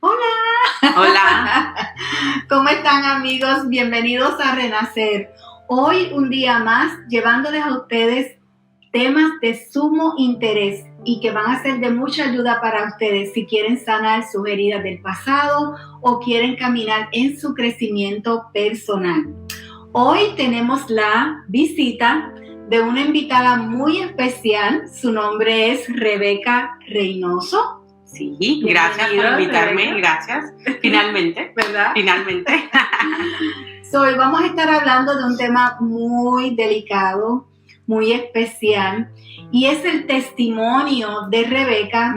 Hola. Hola. ¿Cómo están, amigos? Bienvenidos a Renacer. Hoy un día más llevándoles a ustedes temas de sumo interés y que van a ser de mucha ayuda para ustedes si quieren sanar sus heridas del pasado o quieren caminar en su crecimiento personal. Hoy tenemos la visita de una invitada muy especial. Su nombre es Rebeca Reynoso. Sí, gracias por invitarme, Rebeca. Gracias. Finalmente, ¿Verdad? Finalmente. Hoy vamos a estar hablando de un tema muy delicado, muy especial, y es el testimonio de Rebeca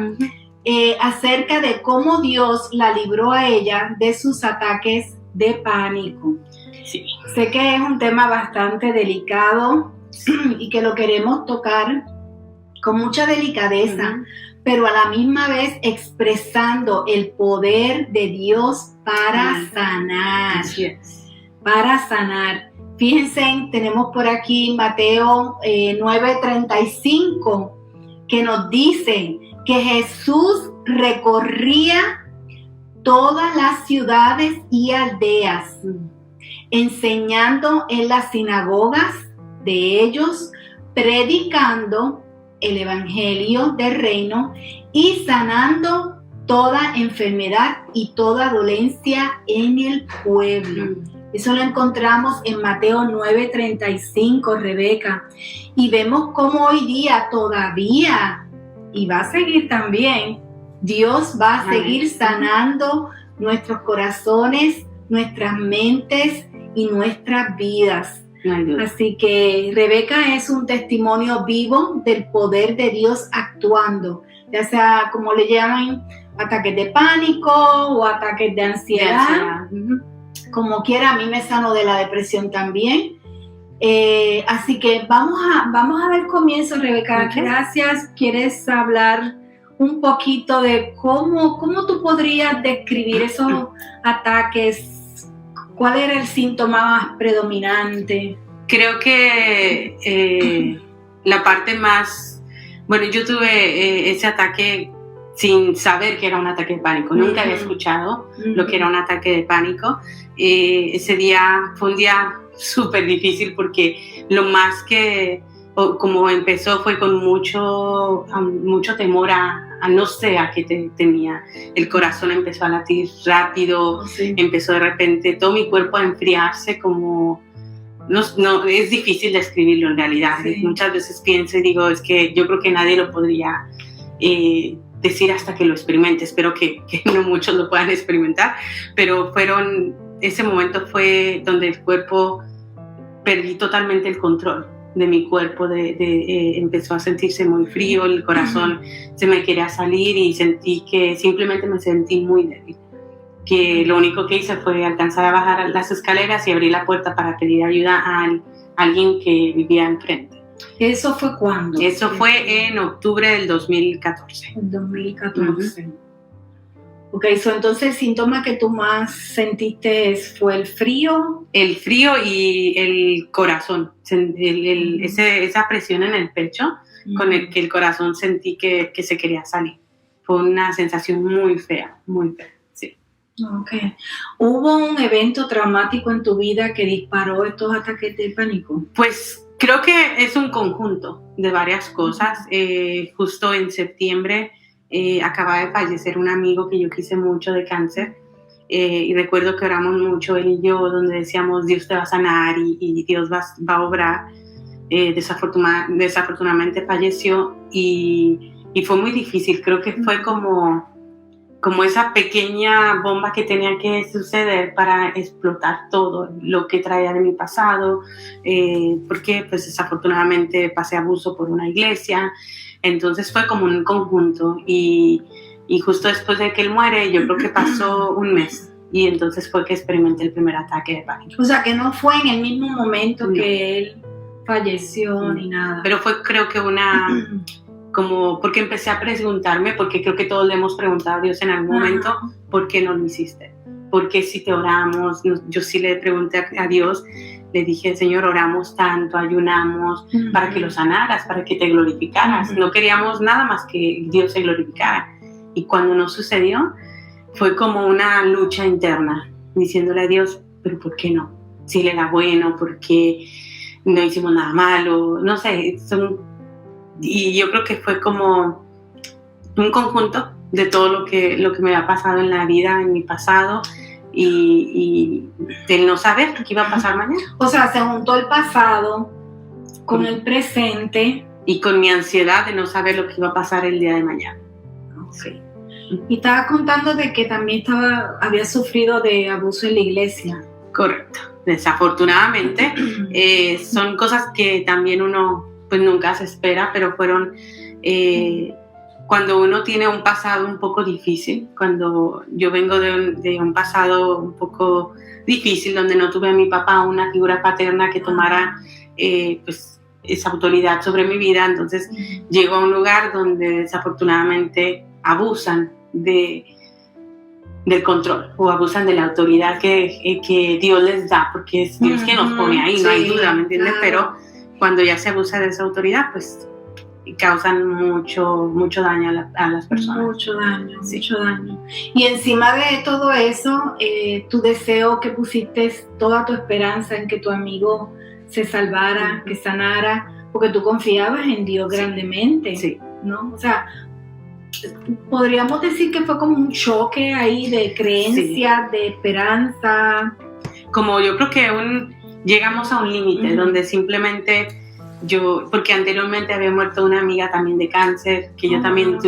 acerca de cómo Dios la libró a ella de sus ataques de pánico. Sí. Sé que es un tema bastante delicado y que lo queremos tocar con mucha delicadeza, pero a la misma vez expresando el poder de Dios para sanar. Así es. Para sanar. Fíjense, tenemos por aquí Mateo 9:35, que nos dice que Jesús recorría todas las ciudades y aldeas, enseñando en las sinagogas de ellos, predicando el evangelio del reino y sanando toda enfermedad y toda dolencia en el pueblo. Eso lo encontramos en Mateo 9:35, Rebeca. Y vemos cómo hoy día todavía, y va a seguir también, Dios va a seguir sanando nuestros corazones, nuestras mentes y nuestras vidas. Así que Rebeca es un testimonio vivo del poder de Dios actuando, ya sea como le llaman, ataques de pánico o ataques de ansiedad. Como quiera, a mí me sanó de la depresión también. Así que vamos a ver comienzo, Rebeca. Okay. Gracias. ¿Quieres hablar un poquito de cómo tú podrías describir esos ataques? ¿Cuál era el síntoma más predominante? Creo que la parte más... Bueno, yo tuve ese ataque sin saber que era un ataque de pánico. Nunca había escuchado lo que era un ataque de pánico. Ese día fue un día súper difícil porque lo más que... como empezó fue con mucho temor a no sé a qué tenía. El corazón empezó a latir rápido, empezó de repente todo mi cuerpo a enfriarse como... No, es difícil describirlo en realidad. Muchas veces pienso y digo, es que yo creo que nadie lo podría decir hasta que lo experimente. Espero que no muchos lo puedan experimentar, pero ese momento fue donde el cuerpo, perdí totalmente el control de mi cuerpo, empezó a sentirse muy frío, el corazón se me quería salir y simplemente me sentí muy débil. Que lo único que hice fue alcanzar a bajar las escaleras y abrir la puerta para pedir ayuda a alguien que vivía enfrente. ¿Eso fue cuándo? Eso fue en octubre del 2014. 2014. Ok, entonces el síntoma que tú más sentiste fue el frío. El frío y el corazón, esa presión en el pecho con el que el corazón sentí que se quería salir. Fue una sensación muy fea, sí. Okay. ¿Hubo un evento traumático en tu vida que disparó estos ataques de pánico? Pues creo que es un conjunto de varias cosas. Justo en septiembre acaba de fallecer un amigo que yo quise mucho de cáncer. Y recuerdo que oramos mucho él y yo, donde decíamos Dios te va a sanar y Dios va a obrar. Desafortunadamente falleció y fue muy difícil. Creo que fue como esa pequeña bomba que tenía que suceder para explotar todo lo que traía de mi pasado, porque pues desafortunadamente pasé abuso por una iglesia. Entonces fue como un conjunto y justo después de que él muere, yo creo que pasó un mes y entonces fue que experimenté el primer ataque de pánico. O sea, que no fue en el mismo momento que él falleció ni nada. Pero fue, creo que porque empecé a preguntarme, porque creo que todos le hemos preguntado a Dios en algún momento, ¿por qué no lo hiciste? ¿Por qué si te oramos? Yo sí le pregunté a Dios, le dije, Señor, oramos tanto, ayunamos para que lo sanaras, para que te glorificaras. No queríamos nada más que Dios se glorificara. Y cuando no sucedió, fue como una lucha interna, diciéndole a Dios, pero ¿por qué no? Si Él era bueno, ¿por qué no hicimos nada malo? No sé, y yo creo que fue como un conjunto de todo lo que me había pasado en la vida, en mi pasado, y del no saber qué iba a pasar mañana. O sea, se juntó el pasado con el presente. Y con mi ansiedad de no saber lo que iba a pasar el día de mañana. Okay. Y estaba contando de que también había sufrido de abuso en la iglesia. Correcto. Desafortunadamente, son cosas que también uno pues nunca se espera, pero fueron... cuando uno tiene un pasado un poco difícil, cuando yo vengo de un pasado un poco difícil, donde no tuve a mi papá, una figura paterna que tomara pues esa autoridad sobre mi vida, entonces llego a un lugar donde desafortunadamente abusan del control o abusan de la autoridad que Dios les da, porque es Dios que nos pone ahí, no hay duda, ¿me entiendes? Claro. Pero cuando ya se abusa de esa autoridad, pues causan mucho daño a las personas. Mucho daño. Y encima de todo eso, tu deseo que pusiste toda tu esperanza en que tu amigo se salvara, que sanara, porque tú confiabas en Dios grandemente, sí. ¿no? O sea, podríamos decir que fue como un choque ahí de creencia, de esperanza. Como yo creo que llegamos a un límite donde simplemente porque anteriormente había muerto una amiga también de cáncer, que yo también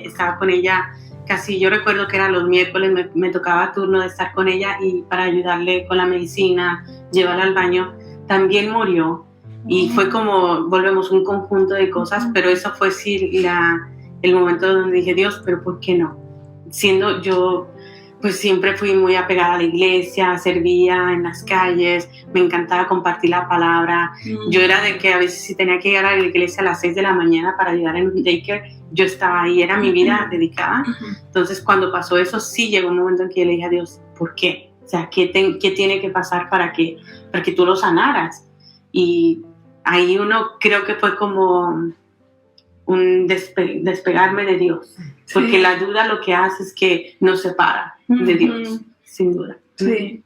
estaba con ella casi, yo recuerdo que eran los miércoles, me tocaba turno de estar con ella y para ayudarle con la medicina, llevarla al baño, también murió. Y fue como, volvemos, un conjunto de cosas, pero eso fue sí el momento donde dije, Dios, pero ¿por qué no? Siendo yo, pues siempre fui muy apegada a la iglesia, servía en las calles, me encantaba compartir la palabra. Yo era de que a veces si tenía que ir a la iglesia a las 6 de la mañana para ayudar en un daycare, yo estaba ahí, era mi vida dedicada. Entonces cuando pasó eso, sí llegó un momento en que yo le dije a Dios, ¿por qué? O sea, ¿qué tiene que pasar para que tú lo sanaras? Y ahí uno creo que fue como un despegarme de Dios, porque la duda lo que hace es que nos separa de Dios, sin duda. Sí.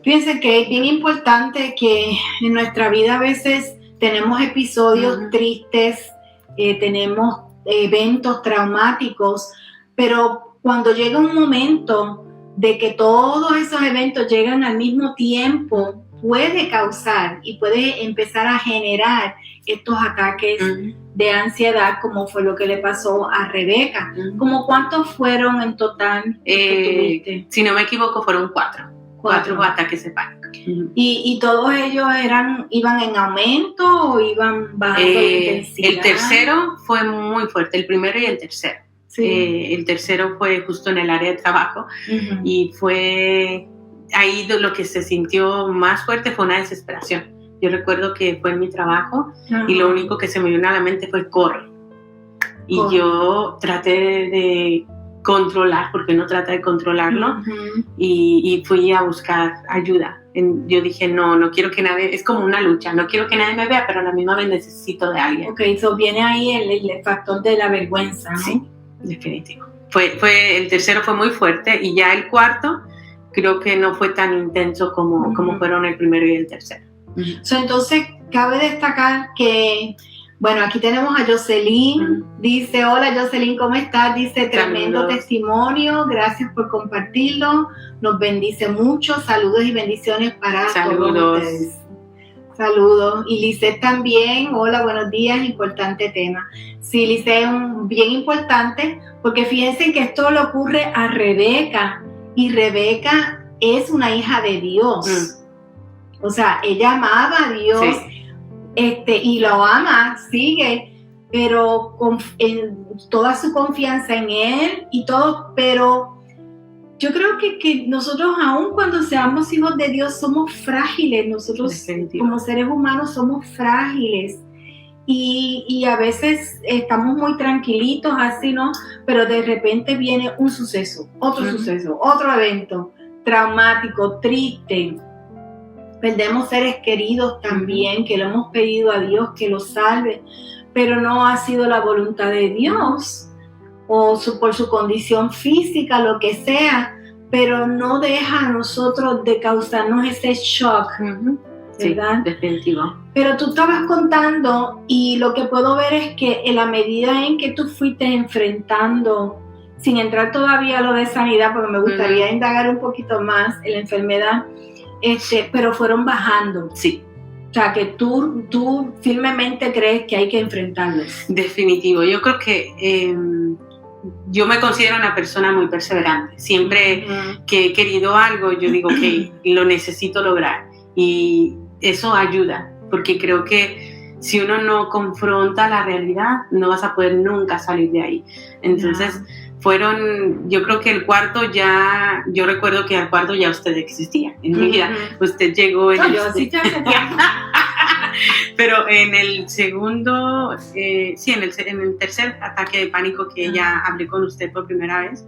Fíjense que es bien importante que en nuestra vida a veces tenemos episodios tristes, tenemos eventos traumáticos, pero cuando llega un momento de que todos esos eventos llegan al mismo tiempo, puede causar y puede empezar a generar estos ataques de ansiedad, como fue lo que le pasó a Rebeca. ¿Cómo cuántos fueron en total que tuviste? Si no me equivoco, fueron cuatro ataques de pánico. ¿Y todos ellos iban en aumento o iban bajando de intensidad? El tercero fue muy fuerte, el primero y el tercero. Sí. El tercero fue justo en el área de trabajo y fue ahí lo que se sintió más fuerte fue una desesperación. Yo recuerdo que fue en mi trabajo y lo único que se me vino a la mente fue corre. Y yo traté de controlar, porque uno trata de controlarlo, y fui a buscar ayuda. Yo dije, no quiero que nadie, es como una lucha, no quiero que nadie me vea, pero a la misma vez necesito de alguien. Ok, so viene ahí el factor de la vergüenza, ¿no? Sí, definitivo. El tercero fue muy fuerte y ya el cuarto creo que no fue tan intenso como fueron el primero y el tercero. Entonces, cabe destacar que, bueno, aquí tenemos a Jocelyn, dice, hola Jocelyn, ¿cómo estás? Dice, tremendo testimonio, gracias por compartirlo, nos bendice mucho, saludos y bendiciones para todos ustedes. Saludos. Y Lisette también, hola, buenos días, importante tema. Sí, Lisette es bien importante, porque fíjense que esto le ocurre a Rebeca, y Rebeca es una hija de Dios. O sea, ella amaba a Dios, y lo ama, sigue, pero en toda su confianza en Él y todo, pero yo creo que nosotros, aun cuando seamos hijos de Dios, somos frágiles, nosotros como seres humanos somos frágiles, y a veces estamos muy tranquilitos así, ¿no? Pero de repente viene un suceso, otro suceso, otro evento traumático, triste. Perdemos seres queridos también, que le hemos pedido a Dios que los salve, pero no ha sido la voluntad de Dios. por su condición física, lo que sea, pero no deja a nosotros de causarnos ese shock, ¿verdad? Sí, definitivo. Pero tú estabas contando y lo que puedo ver es que en la medida en que tú fuiste enfrentando, sin entrar todavía a lo de sanidad, porque me gustaría indagar un poquito más en la enfermedad, pero fueron bajando. Sí. O sea, que tú firmemente crees que hay que enfrentarlos. Definitivo. Yo creo que yo me considero una persona muy perseverante. Siempre que he querido algo, yo digo que lo necesito lograr. Y eso ayuda, porque creo que si uno no confronta la realidad, no vas a poder nunca salir de ahí. Entonces, yo creo que yo recuerdo que al cuarto ya usted existía en mi vida. Usted llegó en pero en el segundo, en el tercer ataque de pánico que ya hablé con usted por primera vez,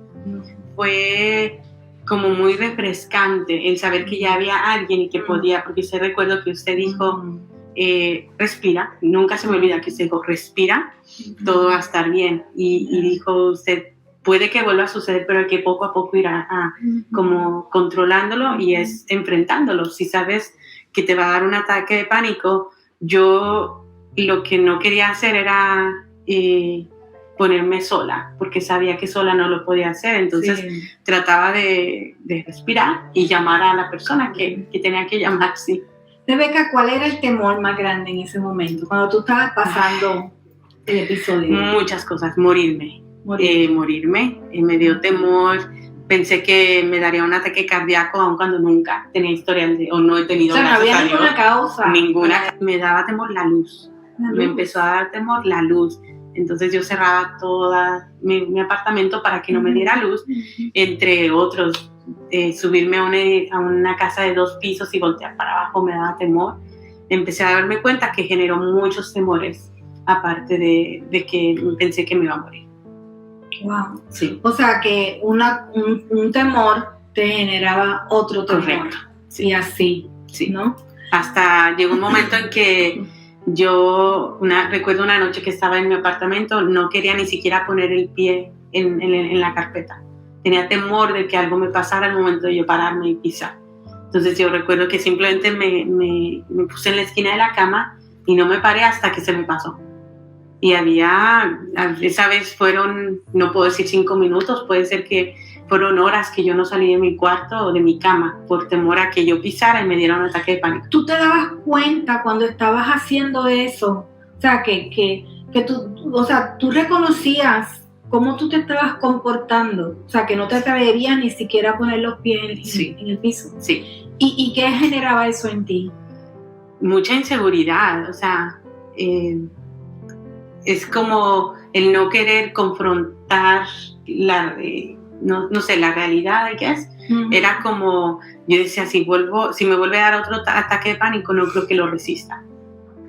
fue como muy refrescante el saber que ya había alguien y que podía, porque usted recuerdo que usted dijo, respira, nunca se me olvida que usted dijo, respira, todo va a estar bien, y dijo usted, puede que vuelva a suceder, pero que poco a poco irá como controlándolo y es enfrentándolo. Si sabes que te va a dar un ataque de pánico, yo lo que no quería hacer era ponerme sola, porque sabía que sola no lo podía hacer, entonces trataba de respirar y llamar a la persona que tenía que llamar, sí. Rebeca, ¿cuál era el temor más grande en ese momento, cuando tú estabas pasando el episodio? Muchas cosas, morirme, me dio temor, pensé que me daría un ataque cardíaco, aun cuando nunca tenía historial o no he tenido. O sea, no había ninguna causa. Me daba temor la luz. Me empezó a dar temor la luz. Entonces yo cerraba todo mi apartamento para que no me diera luz, entre otros, subirme a una casa de 2 pisos y voltear para abajo me daba temor. Empecé a darme cuenta que generó muchos temores, aparte de que pensé que me iba a morir. Wow. Sí. O sea que un temor te generaba otro temor. Correcto. Sí. Y así, sí. ¿no? Hasta llegó un momento en que recuerdo una noche que estaba en mi apartamento, no quería ni siquiera poner el pie en la carpeta. Tenía temor de que algo me pasara al momento de yo pararme y pisar. Entonces yo recuerdo que simplemente me puse en la esquina de la cama y no me paré hasta que se me pasó. Y esa vez no puedo decir 5 minutos, puede ser que fueron horas que yo no salí de mi cuarto o de mi cama por temor a que yo pisara y me diera un ataque de pánico. ¿Tú te dabas cuenta cuando estabas haciendo eso? O sea, que tú reconocías cómo tú te estabas comportando, o sea, que no te atreverías ni siquiera a poner los pies en el piso. Sí. ¿Y qué generaba eso en ti? Mucha inseguridad, o sea, es como el no querer confrontar la realidad de qué es. Era como, yo decía, si me vuelve a dar otro ataque de pánico, no creo que lo resista.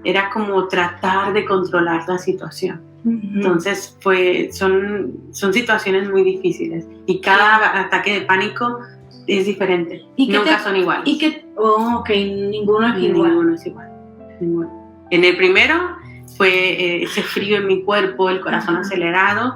Era como tratar de controlar la situación. Entonces son situaciones muy difíciles y cada ataque de pánico es diferente. Nunca son iguales. Ninguno es igual. Ninguno es igual. Ninguno. En el primero fue ese frío en mi cuerpo, el corazón acelerado,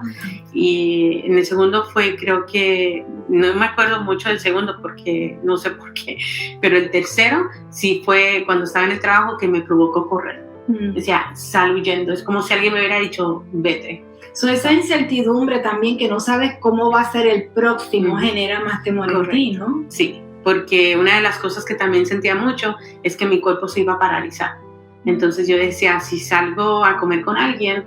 y en el segundo creo que, no me acuerdo mucho del segundo porque no sé por qué, pero el tercero sí fue cuando estaba en el trabajo que me provocó correr. Decía, sal huyendo, es como si alguien me hubiera dicho, vete. Esa incertidumbre también, que no sabes cómo va a ser el próximo, genera más temor en ti, ¿no? Sí, porque una de las cosas que también sentía mucho es que mi cuerpo se iba a paralizar. Entonces yo decía, si salgo a comer con alguien,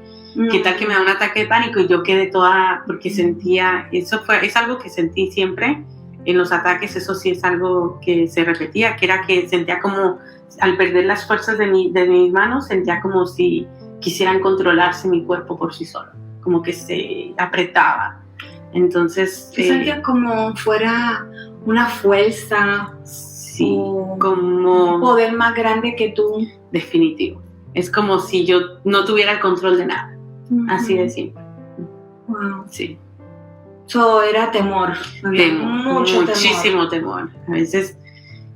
¿qué tal que me da un ataque de pánico? Y yo quedé toda, porque sentía, es algo que sentí siempre en los ataques, eso sí es algo que se repetía, que era que sentía como, al perder las fuerzas de mis manos, sentía como si quisieran controlarse mi cuerpo por sí solo, como que se apretaba. Entonces... ¿Tú sentías como fuera una fuerza? Sí, como... un poder más grande que tú. Definitivo. Es como si yo no tuviera el control de nada. Así de simple. Wow. Sí. Eso era temor. Muchísimo temor. A veces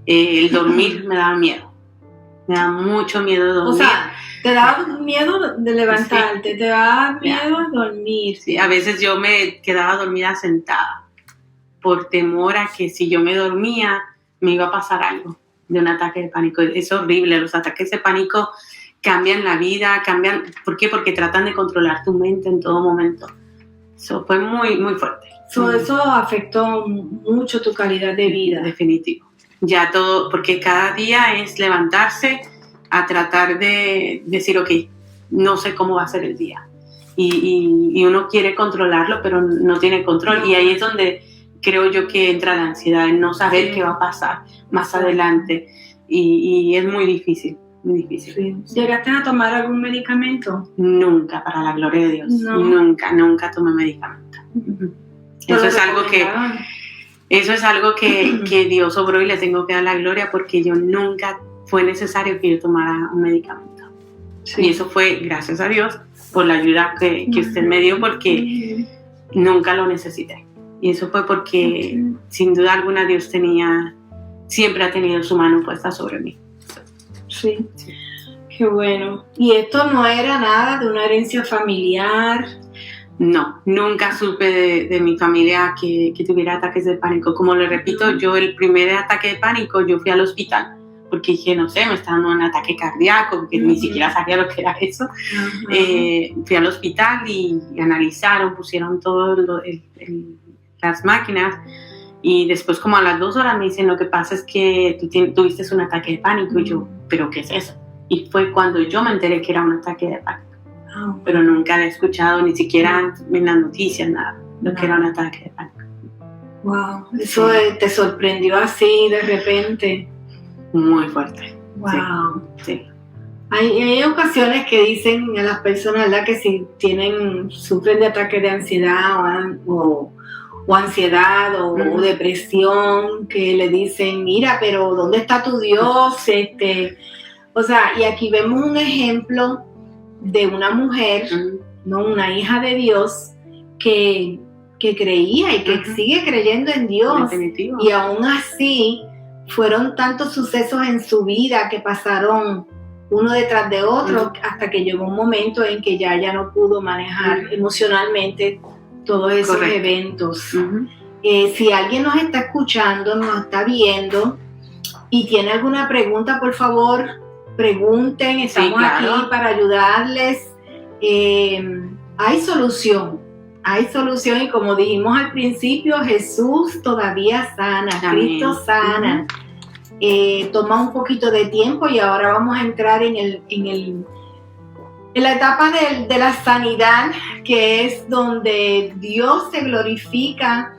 el dormir me daba miedo. Me da mucho miedo dormir. O sea, te da miedo de levantarte, sí. Te da miedo dormir. Sí, a veces yo me quedaba dormida sentada por temor a que si yo me dormía me iba a pasar algo de un ataque de pánico. Es horrible, los ataques de pánico cambian la vida, ¿por qué? Porque tratan de controlar tu mente en todo momento. Eso fue muy, muy fuerte. Eso afectó mucho tu calidad de vida. Definitivo. Ya todo, porque cada día es levantarse a tratar de decir, ok, no sé cómo va a ser el día. Y uno quiere controlarlo, pero no tiene control. No. Y ahí es donde creo yo que entra la ansiedad, en no saber qué va a pasar más adelante. Y es muy difícil, muy difícil. Sí. ¿Llegaste a tomar algún medicamento? Nunca, para la gloria de Dios. No. Nunca tomé medicamento. Eso es algo que Dios obró y le tengo que dar la gloria, porque yo nunca fue necesario que yo tomara un medicamento. Sí. Y eso fue gracias a Dios por la ayuda que usted me dio, porque nunca lo necesité. Y eso fue porque sin duda alguna Dios siempre ha tenido su mano puesta sobre mí. Sí. Qué bueno. ¿Y esto no era nada de una herencia familiar? No, nunca supe de mi familia que tuviera ataques de pánico. Como le repito, yo el primer ataque de pánico, yo fui al hospital, porque dije, no sé, me estaba dando un ataque cardíaco, porque ni siquiera sabía lo que era eso. Fui al hospital y analizaron, pusieron todo las máquinas, y después como a las 2 horas me dicen, lo que pasa es que tú tuviste un ataque de pánico. Y yo, ¿pero qué es eso? Y fue cuando yo me enteré que era un ataque de pánico. Pero nunca había escuchado, ni siquiera en las noticias, nada, lo que era un ataque de pánico. Wow, eso te sorprendió así de repente. Muy fuerte. Wow. Sí. Hay ocasiones que dicen a las personas, ¿verdad?, que si sufren de ataques de ansiedad o ansiedad o depresión, que le dicen, mira, pero ¿dónde está tu Dios? O sea, y aquí vemos un ejemplo de una mujer, ¿no?, una hija de Dios que creía y que sigue creyendo en Dios. Definitivo. Y aún así fueron tantos sucesos en su vida que pasaron uno detrás de otro, hasta que llegó un momento en que ya no pudo manejar emocionalmente todos esos eventos. Si alguien nos está escuchando, nos está viendo y tiene alguna pregunta, por favor, pregunten, estamos aquí para ayudarles. Hay solución, y como dijimos al principio, Jesús todavía sana. Amén. Cristo sana. Toma un poquito de tiempo, y ahora vamos a entrar en la etapa de la sanidad, que es donde Dios se glorifica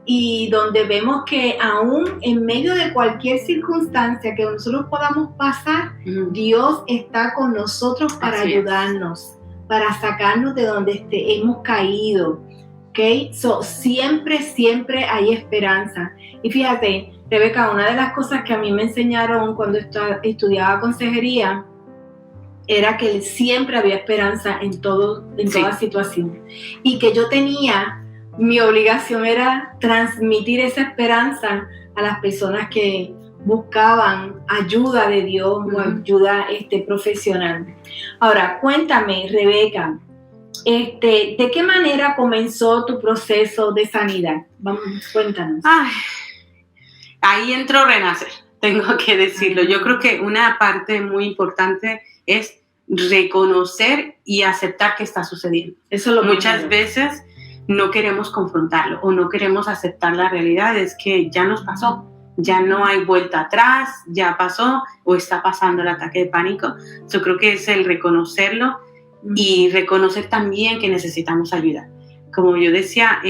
y donde vemos que aún en medio de cualquier circunstancia que nosotros podamos pasar, Dios está con nosotros para ayudarnos, para sacarnos de donde hemos caído. ¿Okay? Siempre hay esperanza. Y fíjate, Rebeca, una de las cosas que a mí me enseñaron cuando estudiaba consejería era que siempre había esperanza en toda situación. Y que mi obligación era transmitir esa esperanza a las personas que buscaban ayuda de Dios o ayuda profesional. Ahora, cuéntame, Rebeca, ¿de qué manera comenzó tu proceso de sanidad? Vamos, cuéntanos. Ahí entró Renacer, tengo que decirlo. Yo creo que una parte muy importante es reconocer y aceptar que está sucediendo. Eso lo Muchas veces no queremos confrontarlo o no queremos aceptar la realidad, es que ya nos pasó, ya no hay vuelta atrás, ya pasó o está pasando el ataque de pánico. Yo creo que es el reconocerlo y reconocer también que necesitamos ayuda. Como yo decía,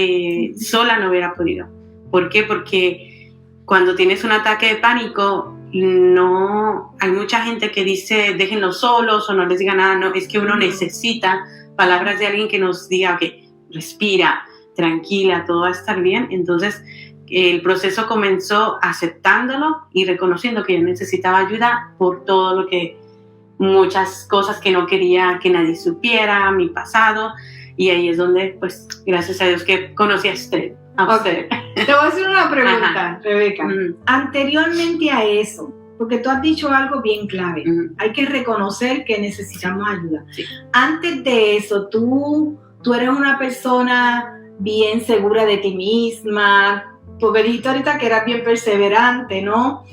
sola no hubiera podido. ¿Por qué? Porque cuando tienes un ataque de pánico, no hay mucha gente que dice déjenlos solos o no les diga nada. No, es que uno necesita palabras de alguien que nos diga, ok, respira, tranquila, todo va a estar bien. Entonces el proceso comenzó aceptándolo y reconociendo que yo necesitaba ayuda por todo lo que, muchas cosas que no quería que nadie supiera, mi pasado, y ahí es donde, pues, gracias a Dios que conocí a usted. Okay. Te voy a hacer una pregunta, Rebeca. Anteriormente a eso, porque tú has dicho algo bien clave. Ujú. Hay que reconocer que necesitamos ayuda. Sí. Antes de eso, tú eres una persona bien segura de ti misma, porque dijiste ahorita que eras bien perseverante, ¿no?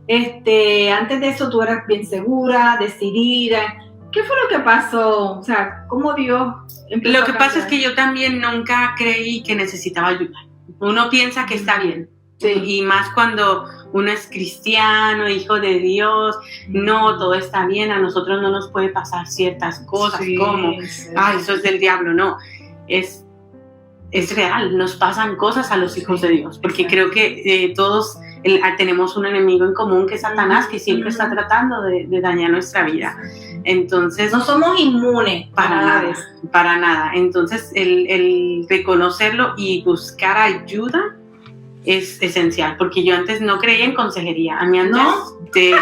Antes de eso tú eras bien segura, decidida. ¿Qué fue lo que pasó? O sea, ¿cómo Dios empezó Lo que a pasa es cambiar? que yo también nunca creí que necesitaba ayuda. Uno piensa que está bien. Sí. Y más cuando uno es cristiano, hijo de Dios, no, todo está bien, a nosotros no nos puede pasar ciertas cosas, Sí, como, sí. eso es del diablo, no, es real, nos pasan cosas a los hijos de Dios, porque Exacto. creo que todos tenemos un enemigo en común que es Satanás, que siempre está tratando de dañar nuestra vida. Entonces, No somos inmunes para nada de nada, eso. para nada. Entonces, el reconocerlo y buscar ayuda es esencial, porque yo antes no creía en consejería. A mí antes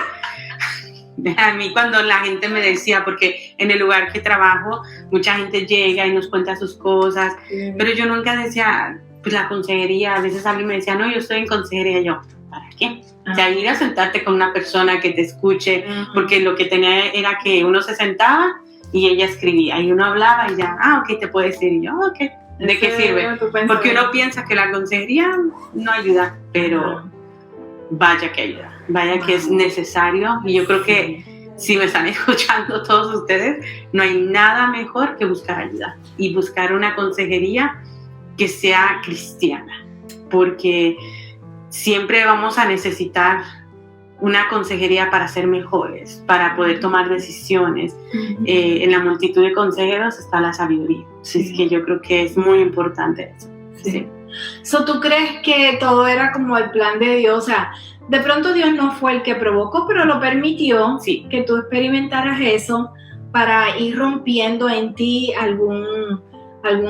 a mí cuando la gente me decía, porque en el lugar que trabajo, mucha gente llega y nos cuenta sus cosas, pero yo nunca decía, pues la consejería, a veces alguien me decía, no, yo estoy en consejería, yo, ¿para qué? O sea, ir a sentarte con una persona que te escuche, porque lo que tenía era que uno se sentaba y ella escribía, y uno hablaba y ya, ok, te puede decir, y yo, ok, ¿de qué sirve? Porque uno piensa que la consejería no ayuda, pero vaya que ayuda, vaya que es necesario, y yo creo que si me están escuchando todos ustedes, no hay nada mejor que buscar ayuda y buscar una consejería que sea cristiana, porque siempre vamos a necesitar una consejería para ser mejores, para poder tomar decisiones. En la multitud de consejeros está la sabiduría. Así es que yo creo que es muy importante eso. Sí. So, ¿tú crees que todo era como el plan de Dios? O sea, de pronto Dios no fue el que provocó, pero lo permitió, Sí. que tú experimentaras eso para ir rompiendo en ti algún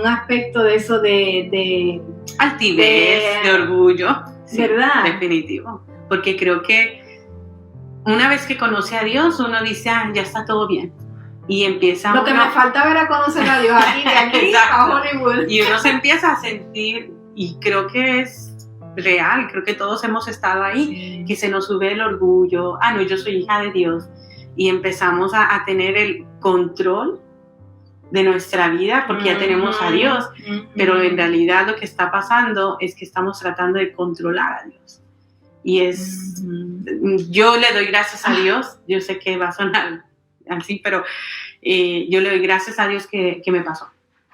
aspecto de eso de Altivez, de orgullo. Sí, ¿verdad? Definitivo. Porque creo que una vez que conoce a Dios, uno dice, ya está todo bien. Y empieza Lo que me faltaba era conocer a Dios aquí, de aquí a Hollywood. Y uno se empieza a sentir, y creo que es real, creo que todos hemos estado ahí, que se nos sube el orgullo, no, yo soy hija de Dios. Y empezamos a tener el control de nuestra vida porque ya tenemos a Dios, pero en realidad lo que está pasando es que estamos tratando de controlar a Dios. Y yo le doy gracias a Dios, yo sé que va a sonar así, pero yo le doy gracias a Dios que me pasó,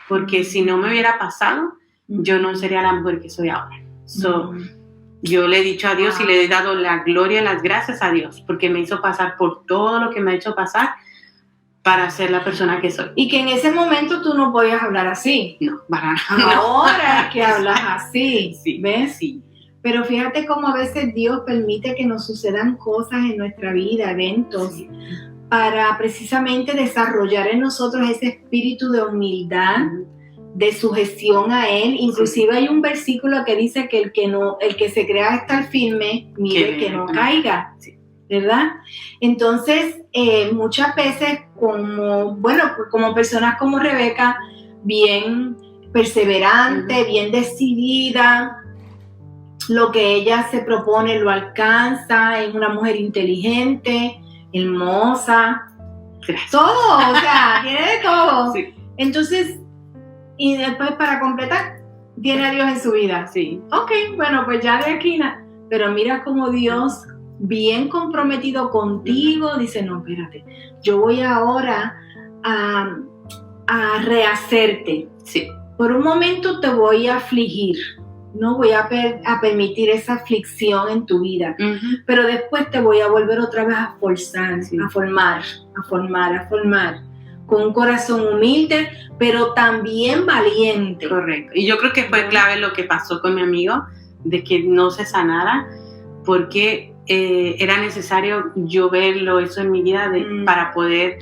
porque si no me hubiera pasado, yo no sería la mujer que soy ahora. Yo le he dicho a Dios y le he dado la gloria y las gracias a Dios, porque me hizo pasar por todo lo que me ha hecho pasar para ser la persona que soy. Y que en ese momento tú no podías hablar así. No, para nada. Ahora es que hablas así, Sí, ¿ves? Sí. Pero fíjate cómo a veces Dios permite que nos sucedan cosas en nuestra vida, eventos, Sí. para precisamente desarrollar en nosotros ese espíritu de humildad, de sujeción a Él. Inclusive hay un versículo que dice que el que se crea estar firme, mire que no caiga. Sí. ¿Verdad? Entonces, muchas veces como personas como Rebeca, bien perseverante, bien decidida, lo que ella se propone lo alcanza, es una mujer inteligente, hermosa, Gracias. todo, o sea, tiene de todo. Sí. Entonces, y después para completar, tiene a Dios en su vida. Sí. Ok, bueno, pues ya de aquí, pero mira cómo Dios, bien comprometido contigo, dice, no, espérate, yo voy ahora a rehacerte. Sí. Por un momento te voy a afligir, no voy a permitir esa aflicción en tu vida, pero después te voy a volver otra vez a forzar, a formar, con un corazón humilde, pero también valiente. Correcto. Y yo creo que fue clave lo que pasó con mi amigo, de que no se sanara, porque era necesario yo verlo eso en mi vida para poder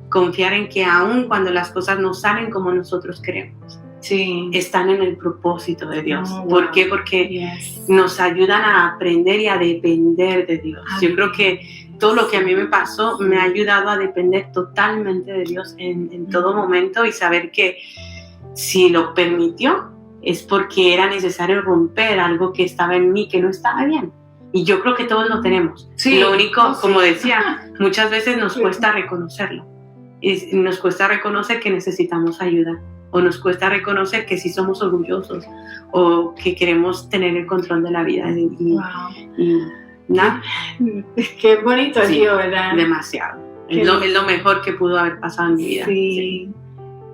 confiar en que aun cuando las cosas no salen como nosotros queremos, están en el propósito de Dios. ¿Por qué? Porque nos ayudan a aprender y a depender de Dios. Yo creo que todo lo que a mí me pasó me ha ayudado a depender totalmente de Dios en todo momento, y saber que si lo permitió es porque era necesario romper algo que estaba en mí que no estaba bien. Y yo creo que todos lo tenemos. Sí, Lo único, sí. como decía, muchas veces nos Sí. cuesta reconocerlo. Y nos cuesta reconocer que necesitamos ayuda. O nos cuesta reconocer que sí somos orgullosos. O que queremos tener el control de la vida. Wow. Y nada, Qué bonito Sí, tío, ¿verdad? demasiado. Qué Es lo mejor que pudo haber pasado en mi vida. Sí.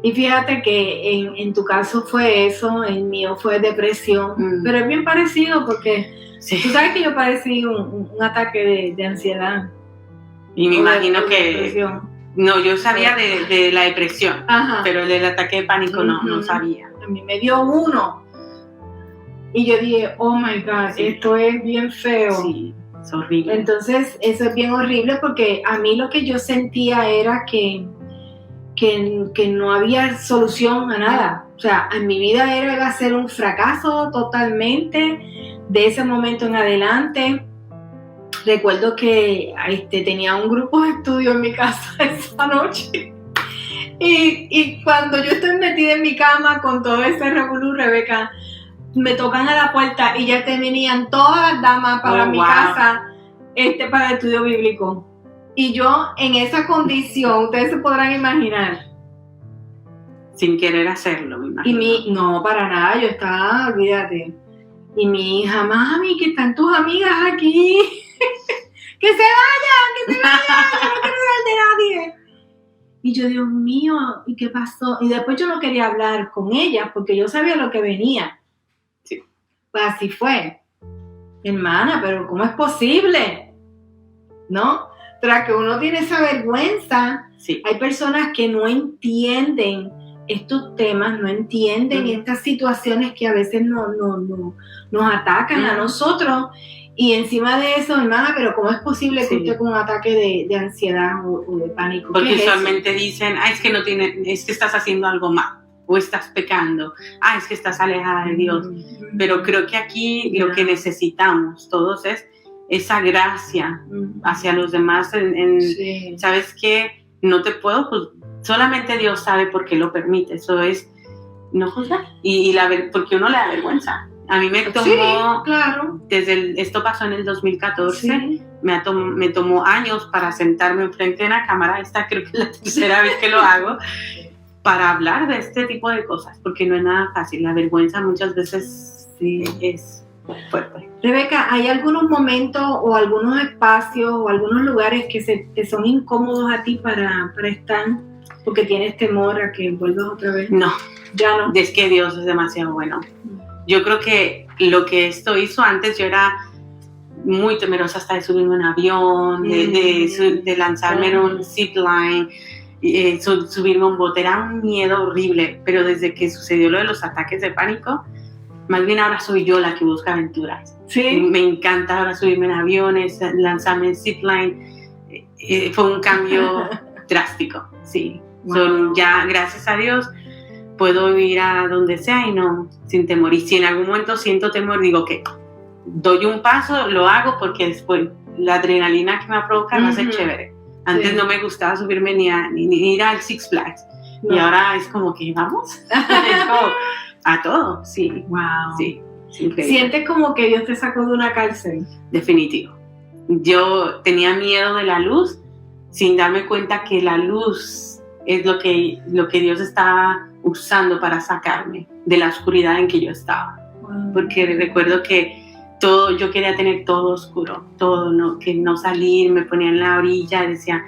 Y fíjate que en tu caso fue eso, en mío fue depresión, pero es bien parecido porque Sí. tú sabes que yo padecí un ataque de ansiedad. Y me o de- imagino o de que... depresión. No, yo sabía de la depresión, Ajá. pero el del ataque de pánico no Ujú. sabía. A mí me dio uno. Y yo dije, oh my God, Sí. esto es bien feo. Sí, es horrible. Entonces, eso es bien horrible porque a mí lo que yo sentía era que no había solución a nada. O sea, en mi vida iba a ser un fracaso totalmente. De ese momento en adelante, recuerdo que tenía un grupo de estudio en mi casa esa noche. Y cuando yo estoy metida en mi cama con todo ese revolú, Rebeca, me tocan a la puerta y ya te venían todas las damas para mi wow. casa para el estudio bíblico. Y yo en esa condición, ustedes se podrán imaginar. Sin querer hacerlo, me imagino. No, para nada, yo estaba, olvídate. Y mi hija, mami, que están tus amigas aquí. Que se vayan, yo no quiero saber de nadie. Y yo, Dios mío, ¿y qué pasó? Y después yo no quería hablar con ellas porque yo sabía lo que venía. Sí. Pues así fue. Hermana, pero ¿cómo es posible? ¿No? Tras que uno tiene esa vergüenza, Sí. hay personas que no entienden estos temas, no entienden estas situaciones que a veces nos atacan a nosotros. Y encima de eso, hermana, pero ¿cómo es posible que Sí. usted con un ataque de ansiedad o de pánico? Porque ¿Qué es eso? usualmente dicen, es que estás haciendo algo mal, o estás pecando, es que estás alejada de Dios. Pero creo que aquí lo que necesitamos todos es esa gracia hacia los demás. Sí. ¿Sabes qué? No te puedo, pues solamente Dios sabe por qué lo permite. Eso es no juzgar. Porque uno le da vergüenza. A mí me tomó, Sí, claro. esto pasó en el 2014, Sí. me tomó años para sentarme enfrente de una cámara, esta creo que es la tercera vez que lo hago, para hablar de este tipo de cosas, porque no es nada fácil. La vergüenza muchas veces sí es fuerte. Rebeca, ¿hay algunos momentos o algunos espacios o algunos lugares que te son incómodos a ti para estar? Porque tienes temor a que vuelvas otra vez. No, Ya no. es que Dios es demasiado bueno. Yo creo que lo que esto hizo antes, yo era muy temerosa hasta de subirme en un avión, de lanzarme en un zipline, subirme a un bote. Era un miedo horrible, pero desde que sucedió lo de los ataques de pánico, más bien ahora soy yo la que busca aventuras. Sí. Me encanta ahora subirme en aviones, lanzarme en zipline. Fue un cambio drástico, sí. Wow. Ya, gracias a Dios, puedo ir a donde sea y no, sin temor. Y si en algún momento siento temor, digo que doy un paso, lo hago porque después la adrenalina que me provoca me hace chévere. Antes Sí. no me gustaba subirme ni ir al Six Flags. No. Y ahora es como que vamos. Es como a todo, sí. Wow. Sí, es increíble. Sientes como que Dios te sacó de una cárcel. Definitivo. Yo tenía miedo de la luz sin darme cuenta que la luz es lo que Dios estaba usando para sacarme de la oscuridad en que yo estaba. Wow. Porque recuerdo que yo quería tener todo oscuro, todo, que no salir, me ponía en la orilla y decía,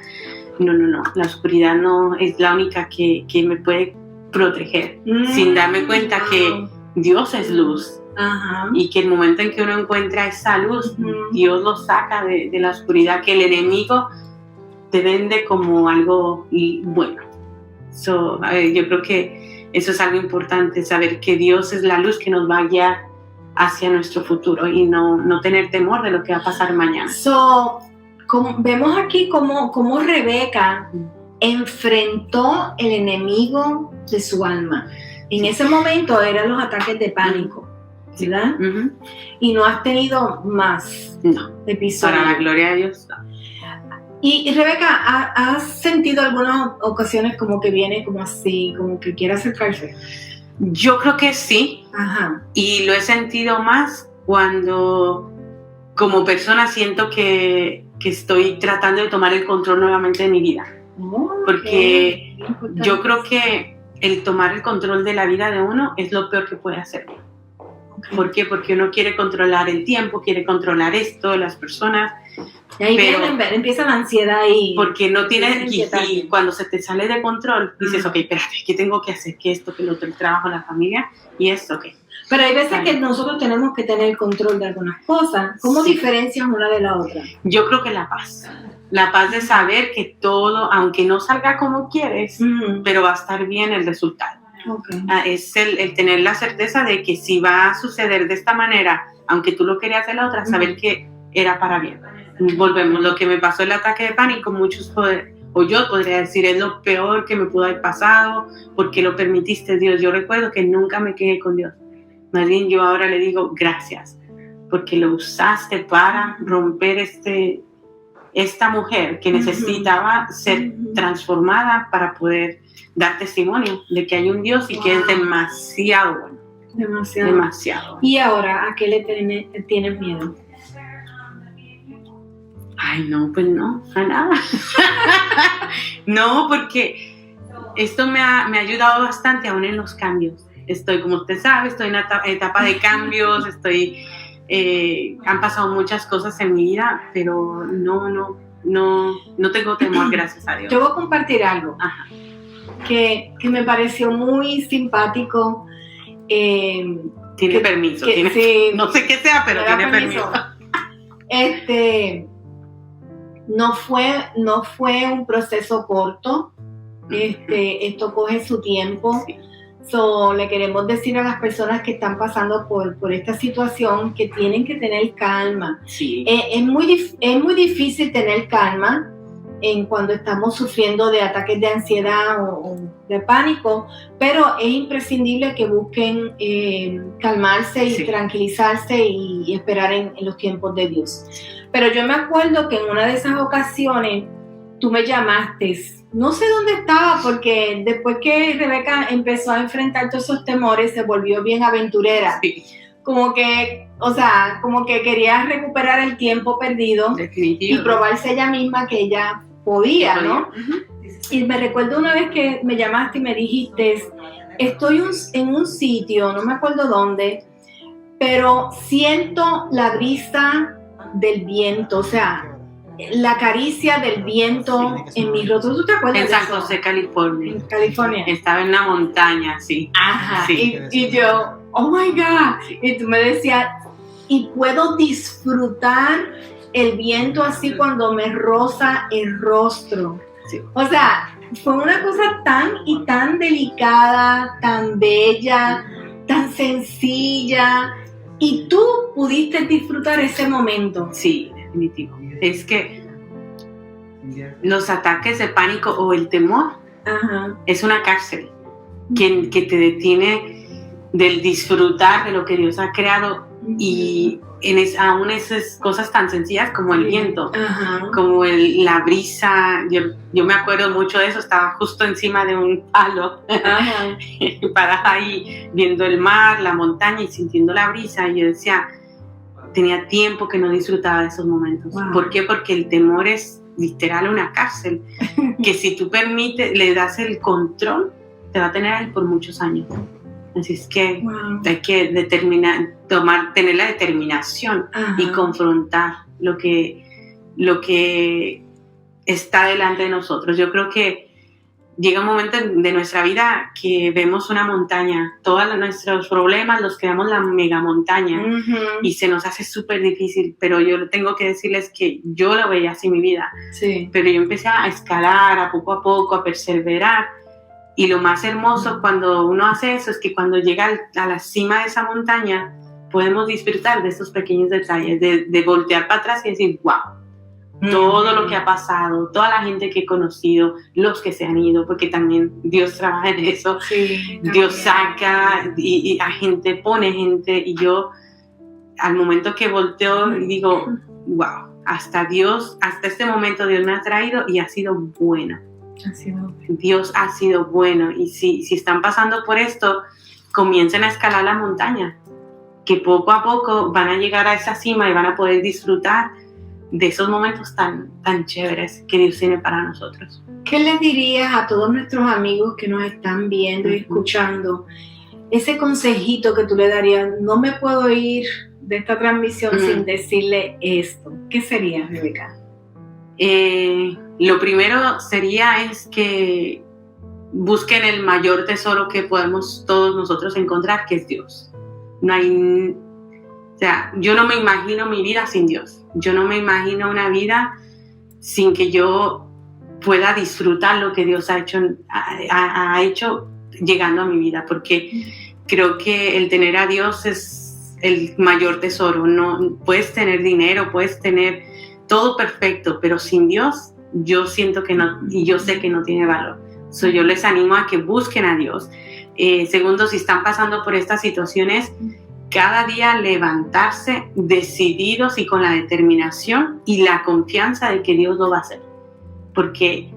no, la oscuridad no es la única que me puede proteger, sin darme cuenta que Dios es luz. Ajá. Y que el momento en que uno encuentra esa luz, Dios lo saca de la oscuridad, que el enemigo te vende como algo bueno. Yo creo que eso es algo importante, saber que Dios es la luz que nos va a guiar hacia nuestro futuro y no tener temor de lo que va a pasar mañana. Vemos aquí cómo Rebeca enfrentó el enemigo de su alma. En ese momento eran los ataques de pánico, ¿verdad? Uh-huh. Y no has tenido más episodios. Para la gloria de Dios, no. Y Rebeca, ¿has sentido algunas ocasiones como que viene como así, como que quiere acercarse? Yo creo que sí. Ajá. Y lo he sentido más cuando como persona siento que estoy tratando de tomar el control nuevamente de mi vida. Porque yo creo que el tomar el control de la vida de uno es lo peor que puede hacer. ¿Por qué? Porque uno quiere controlar el tiempo, quiere controlar esto, las personas. Y ahí empieza la ansiedad y... Porque no tiene... Y cuando se te sale de control, dices, ok, espérate, ¿qué tengo que hacer? ¿Qué esto? ¿Qué lo otro? El trabajo, la familia y esto, ok. Pero hay veces que nosotros tenemos que tener el control de algunas cosas. ¿Cómo diferencias una de la otra? Yo creo que la paz. La paz de saber que todo, aunque no salga como quieres, pero va a estar bien el resultado. Okay. Es el tener la certeza de que si va a suceder de esta manera, aunque tú lo querías de la otra, saber que era para bien. Volvemos, lo que me pasó el ataque de pánico, yo podría decir, es lo peor que me pudo haber pasado, porque lo permitiste, Dios. Yo recuerdo que nunca me quedé con Dios. Más bien yo ahora le digo gracias, porque lo usaste para romper esta mujer que necesitaba ser transformada para poder dar testimonio de que hay un Dios y que es demasiado bueno. Demasiado. ¿Y ahora a qué le tienes miedo? Ay, no, pues no, a nada. No, porque esto me ha ayudado bastante aún en los cambios. Como usted sabe, estoy en una etapa de cambios, han pasado muchas cosas en mi vida, pero no tengo temor, gracias a Dios. Yo voy a compartir algo. Ajá. Que me pareció muy simpático. Tiene permiso. Sí, no sé qué sea, pero tiene permiso. No fue un proceso corto. Esto coge su tiempo. Sí. Le queremos decir a las personas que están pasando por esta situación que tienen que tener calma. Sí. Es muy difícil tener calma cuando estamos sufriendo de ataques de ansiedad o de pánico, pero es imprescindible que busquen calmarse y tranquilizarse y esperar en los tiempos de Dios. Pero yo me acuerdo que en una de esas ocasiones tú me llamaste. No sé dónde estaba, porque después que Rebeca empezó a enfrentar todos esos temores, se volvió bien aventurera. Sí. Como que quería recuperar el tiempo perdido. Definitivo. Y probarse ella misma que ella podía, ¿no? Y me recuerdo una vez que me llamaste y me dijiste, estoy en un sitio, no me acuerdo dónde, pero siento la brisa del viento, o sea, la caricia del viento en mi rostro. ¿Tú te acuerdas En de San eso? José, California. En California. Estaba en la montaña, sí. Ajá. Sí. Y yo, oh my God. Y tú me decías, y puedo disfrutar el viento así cuando me roza el rostro. Sí. O sea, fue una cosa tan delicada, tan bella, tan sencilla. Y tú pudiste disfrutar ese momento. Sí, definitivo. Es que los ataques de pánico o el temor es una cárcel que te detiene del disfrutar de lo que Dios ha creado y aún esas cosas tan sencillas como el viento, como la brisa. Yo me acuerdo mucho de eso, estaba justo encima de un palo, parada ahí viendo el mar, la montaña y sintiendo la brisa, y yo decía, tenía tiempo que no disfrutaba de esos momentos. Wow. ¿Por qué? Porque el temor es literal una cárcel, que si tú le das el control, te va a tener ahí por muchos años. Así es que hay que tener la determinación y confrontar lo que está delante de nosotros. Yo creo que llega un momento de nuestra vida que vemos una montaña, todos nuestros problemas los creamos la mega montaña y se nos hace súper difícil, pero yo tengo que decirles que yo lo veía así en mi vida, pero yo empecé a escalar a poco, a perseverar, y lo más hermoso cuando uno hace eso es que cuando llega a la cima de esa montaña podemos disfrutar de esos pequeños detalles, de voltear para atrás y decir, wow, todo lo que ha pasado, toda la gente que he conocido, los que se han ido, porque también Dios trabaja en eso. Dios saca y a gente, pone gente, y yo al momento que volteo y digo, wow, hasta este momento Dios me ha traído y ha sido bueno. Dios ha sido bueno, y si están pasando por esto, comiencen a escalar la montaña. que poco a poco van a llegar a esa cima y van a poder disfrutar de esos momentos tan chéveres que Dios tiene para nosotros. ¿Qué les dirías a todos nuestros amigos que nos están viendo y escuchando? Ese consejito que tú le darías, no me puedo ir de esta transmisión sin decirle esto. ¿Qué sería, Rebeca? Lo primero sería es que busquen el mayor tesoro que podemos todos nosotros encontrar, que es Dios. O sea, yo no me imagino mi vida sin Dios. Yo no me imagino una vida sin que yo pueda disfrutar lo que Dios ha hecho llegando a mi vida, porque creo que el tener a Dios es el mayor tesoro. No puedes tener dinero, puedes tener todo perfecto, pero sin Dios yo siento que no, y yo sé que no tiene valor. Yo les animo a que busquen a Dios. Segundo, si están pasando por estas situaciones, cada día levantarse decididos y con la determinación y la confianza de que Dios lo va a hacer. Porque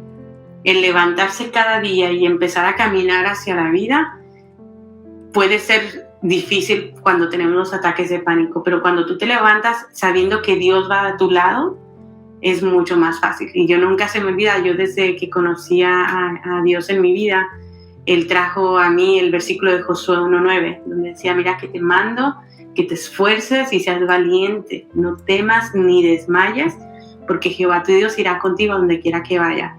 el levantarse cada día y empezar a caminar hacia la vida puede ser difícil cuando tenemos los ataques de pánico, pero cuando tú te levantas sabiendo que Dios va a tu lado, es mucho más fácil. Y yo nunca se me olvida, yo desde que conocí a Dios en mi vida, Él trajo a mí el versículo de Josué 1:9, donde decía, mira que te mando, que te esfuerces y seas valiente, no temas ni desmayes, porque Jehová tu Dios irá contigo donde quiera que vaya.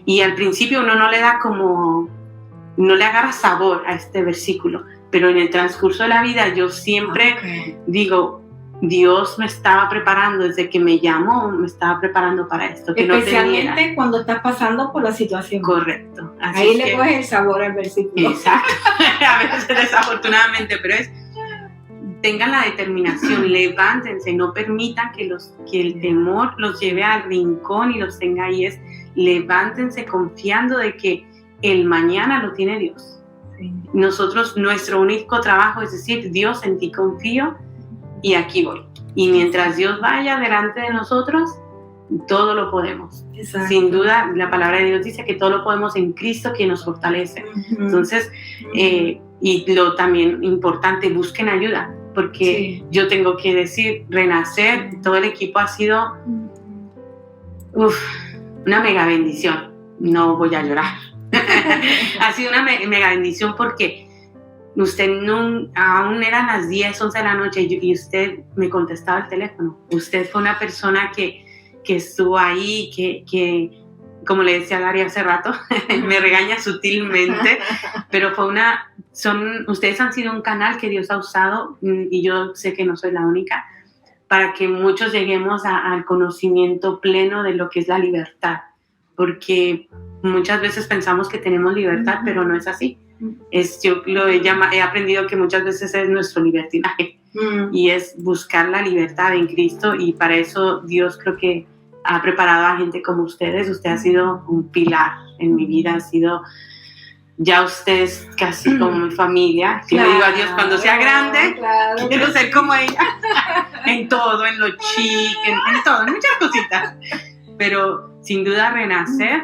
Y al principio uno no le agarra sabor a este versículo, pero en el transcurso de la vida yo siempre digo, Dios me estaba preparando, desde que me llamó, me estaba preparando para esto. Que especialmente cuando estás pasando por la situación. Correcto. Así ahí le coges el sabor al versículo. Exacto. A veces desafortunadamente, pero tengan la determinación, levántense, no permitan que el temor los lleve al rincón y los tenga ahí. Levántense confiando de que el mañana lo tiene Dios. Sí. Nuestro único trabajo es decir, Dios, en ti confío y aquí voy. Y mientras Dios vaya delante de nosotros, todo lo podemos. Exacto. Sin duda, la palabra de Dios dice que todo lo podemos en Cristo, quien nos fortalece. Entonces, y lo también importante, busquen ayuda, porque yo tengo que decir, Renacer, todo el equipo ha sido una mega bendición. No voy a llorar. Ha sido una mega bendición porque usted aún eran las 10, 11 de la noche y usted me contestaba el teléfono. Usted fue una persona que estuvo ahí, que como le decía a Gary hace rato, me regaña sutilmente, pero ustedes han sido un canal que Dios ha usado, y yo sé que no soy la única, para que muchos lleguemos al conocimiento pleno de lo que es la libertad, porque muchas veces pensamos que tenemos libertad, pero no es así. Yo he aprendido que muchas veces es nuestro libertinaje, y es buscar la libertad en Cristo, y para eso Dios creo que ha preparado a gente como ustedes. Usted ha sido un pilar en mi vida, ha sido ya ustedes casi como mi familia. Yo le digo a Dios, cuando sea grande, quiero ser como ella, en todo, en lo chic, en todo, en muchas cositas. Pero sin duda Renacer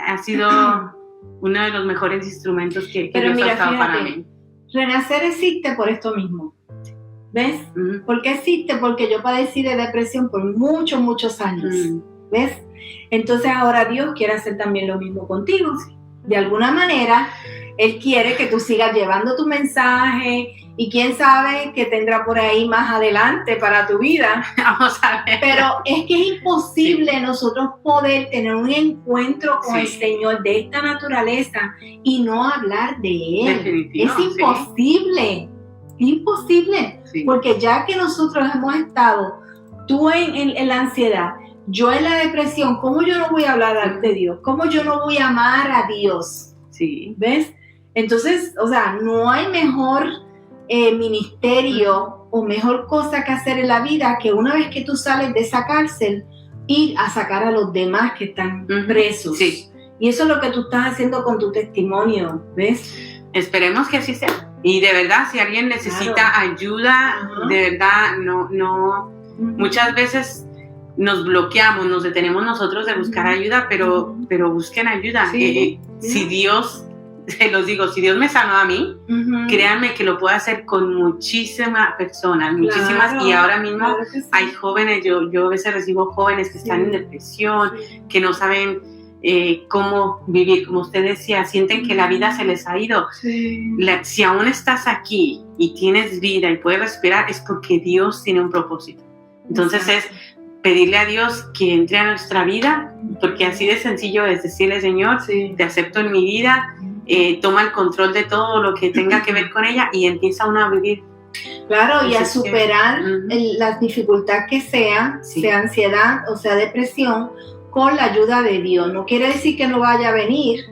ha sido uno de los mejores instrumentos que Dios ha estado para mí. Renacer existe por esto mismo. ¿Ves? ¿Por qué existe? Porque yo padecí de depresión por muchos años. ¿Ves? Entonces ahora Dios quiere hacer también lo mismo contigo. De alguna manera, Él quiere que tú sigas llevando tu mensaje, y quién sabe qué tendrá por ahí más adelante para tu vida. Vamos a ver. Pero es que es imposible nosotros poder tener un encuentro con el Señor de esta naturaleza y no hablar de Él. Es imposible. Imposible. Sí. Porque ya que nosotros hemos estado, tú en la ansiedad, yo en la depresión, ¿cómo yo no voy a hablar de Dios? ¿Cómo yo no voy a amar a Dios? Sí. ¿Ves? Entonces, o sea, no hay mejor ministerio o mejor cosa que hacer en la vida que una vez que tú sales de esa cárcel, ir a sacar a los demás que están presos. Sí. Y eso es lo que tú estás haciendo con tu testimonio, ¿ves? Esperemos que así sea. Y de verdad, si alguien necesita ayuda, de verdad, no muchas veces nos bloqueamos, nos detenemos nosotros de buscar ayuda, pero busquen ayuda. Si Dios se los digo, si Dios me sanó a mí, créanme que lo puedo hacer con muchísimas personas, muchísimas, y ahora mismo claro que sí. hay jóvenes, yo a veces recibo jóvenes que están en depresión, que no saben cómo vivir, como usted decía, sienten que la vida se les ha ido. Si aún estás aquí y tienes vida y puedes respirar, es porque Dios tiene un propósito. Entonces es pedirle a Dios que entre a nuestra vida, porque así de sencillo es decirle, Señor, te acepto en mi vida, toma el control de todo lo que tenga que ver con ella y empieza uno a vivir. Claro, y a superar la dificultad que sea ansiedad o sea depresión, con la ayuda de Dios. No quiere decir que no vaya a venir,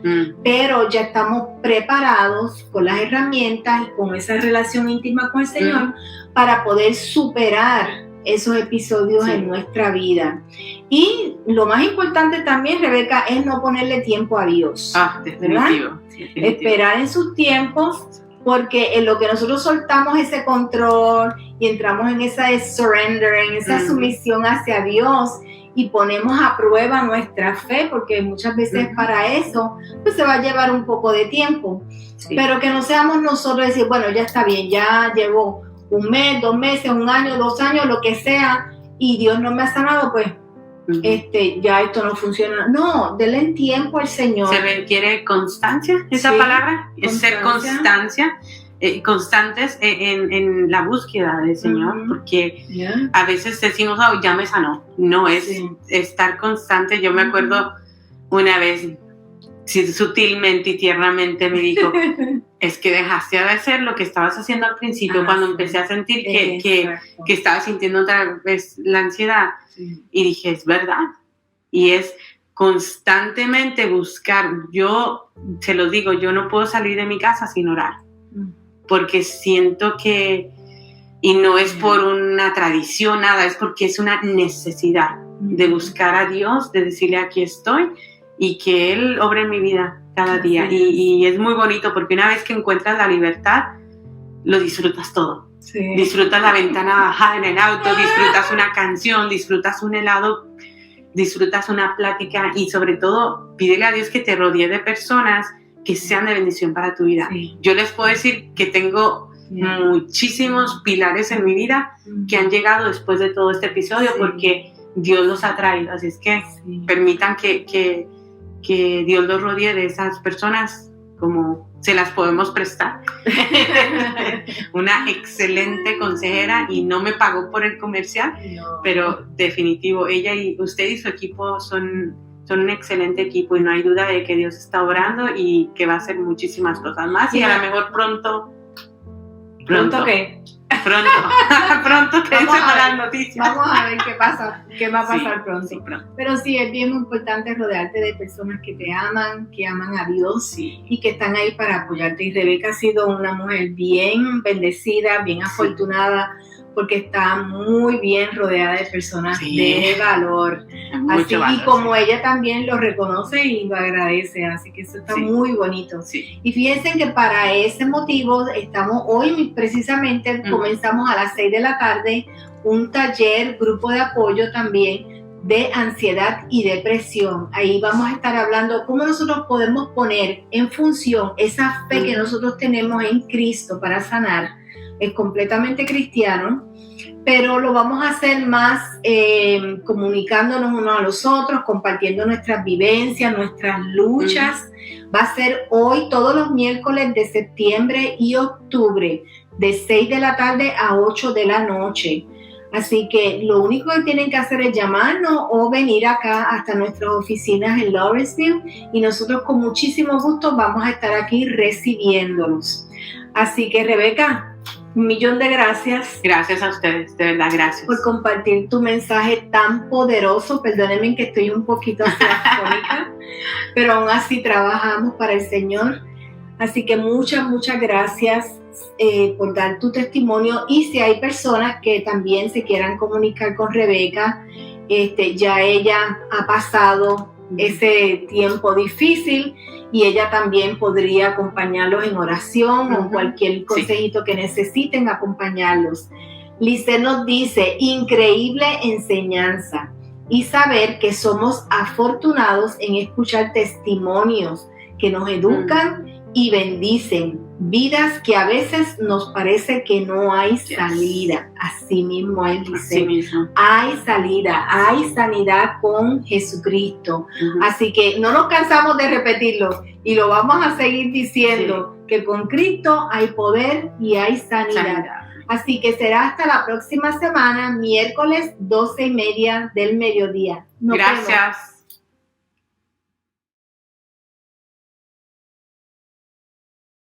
pero ya estamos preparados con las herramientas y con esa relación íntima con el Señor para poder superar esos episodios en nuestra vida. Y lo más importante también, Rebeca, es no ponerle tiempo a Dios. Definitivo. Esperar en sus tiempos, porque en lo que nosotros soltamos ese control y entramos en esa surrender, en esa sumisión hacia Dios, y ponemos a prueba nuestra fe, porque muchas veces para eso pues se va a llevar un poco de tiempo, pero que no seamos nosotros decir, bueno, ya está bien, ya llevo un mes, 2 meses, 1 año, 2 años, lo que sea, y Dios no me ha sanado, pues ya esto no funciona. No, denle tiempo al Señor. Se requiere constancia, esa palabra, es ser constantes en la búsqueda del Señor, porque a veces decimos, ya me sanó. No, es estar constante. Yo me acuerdo una vez, sutilmente y tiernamente me dijo, es que dejaste de hacer lo que estabas haciendo al principio, cuando empecé a sentir que estaba sintiendo otra vez la ansiedad. Y dije, es verdad. Y es constantemente buscar. Yo se los digo, yo no puedo salir de mi casa sin orar. Porque siento que, y no es por una tradición, nada, es porque es una necesidad de buscar a Dios, de decirle aquí estoy y que Él obre en mi vida cada día. Y es muy bonito porque una vez que encuentras la libertad, lo disfrutas todo. Disfrutas la ventana bajada en el auto, disfrutas una canción, disfrutas un helado, disfrutas una plática y sobre todo pídele a Dios que te rodee de personas que sean de bendición para tu vida. Yo les puedo decir que tengo muchísimos pilares en mi vida que han llegado después de todo este episodio porque Dios los ha traído, así es que permitan que Dios los rodee de esas personas como se las podemos prestar. Una excelente consejera y no me pagó por el comercial, pero definitivo, ella y usted y su equipo son un excelente equipo y no hay duda de que Dios está obrando y que va a hacer muchísimas cosas más y a lo mejor pronto ¿qué? pronto que vamos a las noticias. Vamos a ver qué va a pasar pronto. Pronto. Pero sí, es bien importante rodearte de personas que te aman, que aman a Dios y que están ahí para apoyarte. Y Rebeca ha sido una mujer bien bendecida, bien afortunada, porque está muy bien rodeada de personas de valor. Así, valor. Y como ella también lo reconoce y lo agradece, así que eso está muy bonito. Y fíjense que para ese motivo estamos hoy precisamente, comenzamos a las 6 de la tarde, un taller, grupo de apoyo también de ansiedad y depresión. Ahí vamos a estar hablando cómo nosotros podemos poner en función esa fe que nosotros tenemos en Cristo para sanar. Es completamente cristiano, pero lo vamos a hacer más comunicándonos unos a los otros, compartiendo nuestras vivencias, nuestras luchas. Va a ser hoy, todos los miércoles de septiembre y octubre, de 6 de la tarde a 8 de la noche. Así que lo único que tienen que hacer es llamarnos o venir acá hasta nuestras oficinas en Lawrenceville y nosotros con muchísimo gusto vamos a estar aquí recibiéndolos. Así que Rebeca, 1,000,000 de gracias. Gracias a ustedes, de verdad, gracias. Por compartir tu mensaje tan poderoso. Perdónenme que estoy un poquito afónica, pero aún así trabajamos para el Señor. Así que muchas gracias por dar tu testimonio. Y si hay personas que también se quieran comunicar con Rebeca, ya ella ha pasado ese tiempo difícil y ella también podría acompañarlos en oración o cualquier consejito que necesiten acompañarlos. Lice nos dice, increíble enseñanza y saber que somos afortunados en escuchar testimonios que nos educan y bendicen vidas que a veces nos parece que no hay salida. Así mismo Él dice, Así mismo. hay salida, hay sanidad con Jesucristo. Así que no nos cansamos de repetirlo y lo vamos a seguir diciendo, que con Cristo hay poder y hay sanidad. Así que será hasta la próxima semana, miércoles 12:30 del mediodía. Nos vemos. Gracias.